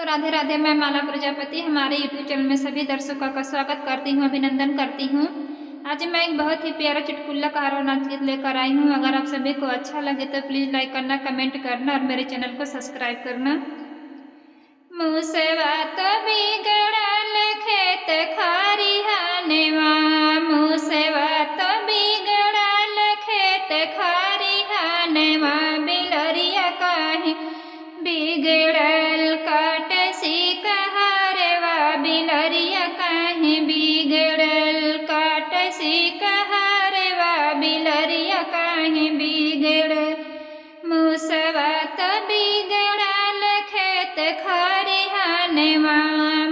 तो राधे राधे, मैं माला प्रजापति हमारे यूट्यूब चैनल में सभी दर्शकों का स्वागत करती हूँ, अभिनंदन करती हूँ। आज मैं एक बहुत ही प्यारा चुटकुला कहार और नाच गीत लेकर आई हूँ। अगर आप सभी को अच्छा लगे तो प्लीज़ लाइक करना, कमेंट करना और मेरे चैनल को सब्सक्राइब करना। मुसवा तो बिगड़ल खेत खरिहानवा, मुसवा तो बिगड़ल खेत खरिहानवा, बिलरिया काहे बिगड़ल काट सिकहरवा, बिलरिया काहे बिगड़ल काट सिकहरवा, बिलरिया काहे बिगड़ल। मुसवा तो बिगड़ल खेत खरिहानवा,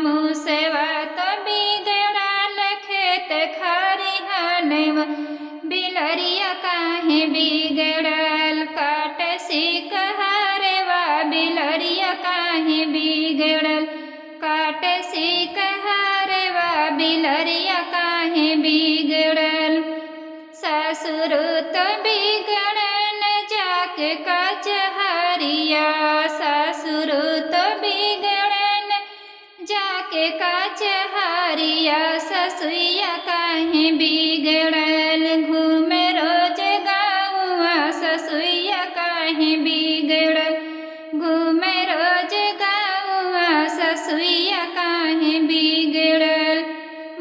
मुसवा तो बिगड़ल खेत खरिहानवा, बिलरिया काहे बिगड़ल काट सिकहरवा, बिलरिया काहे बिगड़ल काट सिकहरवा, बिलरिया काहे बिगड़ल। ससुर तो बिगड़न जाके कचहरिया, ससुर तो बिगड़न जाके कचहरिया, ससुइया काहे बिगड़ल घूमे रोज गाँवा, ससुइया काहे बिगड़ल घूमे रोज गाँवा, ससुइया काहे बिगड़ल।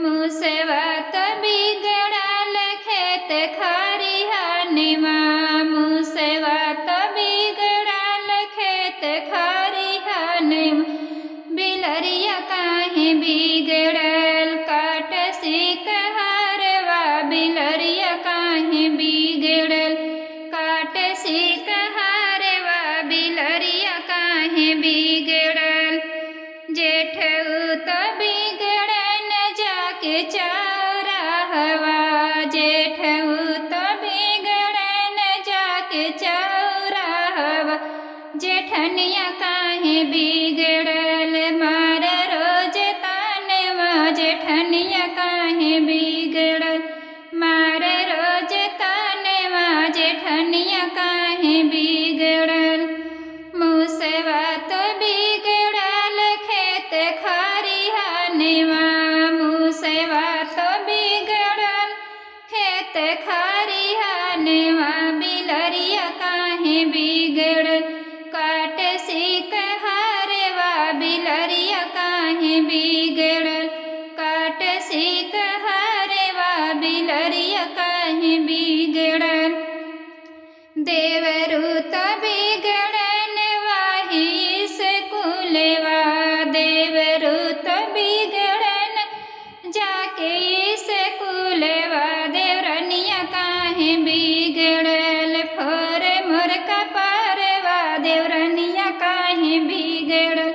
मुसवा तो बिगड़ल खेत खरिहानवा, मुसवा तो बिगड़ल खेत खरिहानवा, बिलरिया काहे बिगड़ल काट सिकहरवा, बिलरिया काहे बिगड़ल काट सिकहरवा, बिलरिया काहे बिगड़ल। जेठऊ तो बिगड़न जाके चौराहवा, जेठऊ तो बिगड़न जाके चौराहवा, जेठनिया काहे बिगड़ल मार रोज तानवा, जेठनिया काहे बिगड़ल मार रोज तानवा, जेठनिया काहे बिगड़ल। मुसवा तो बिगड़ल खेत खरिहानवा, मुसवा तो बिगड़ल खेत खरिहानवा, बिलरिया काहे बिगड़ल काट सिकहरवा, बिलरिया काहे बिगड़ल काट सिकहरवा, बिलरिया काहे बिगड़ल। देवरू तो बिगड़न वाही स्कूलवा, देवरू तो बिगड़न जाके स्कूलवा, देवरनिया काहे बिगड़ल फोर मोर कपरवा, देवरनिया काहे बिगड़ल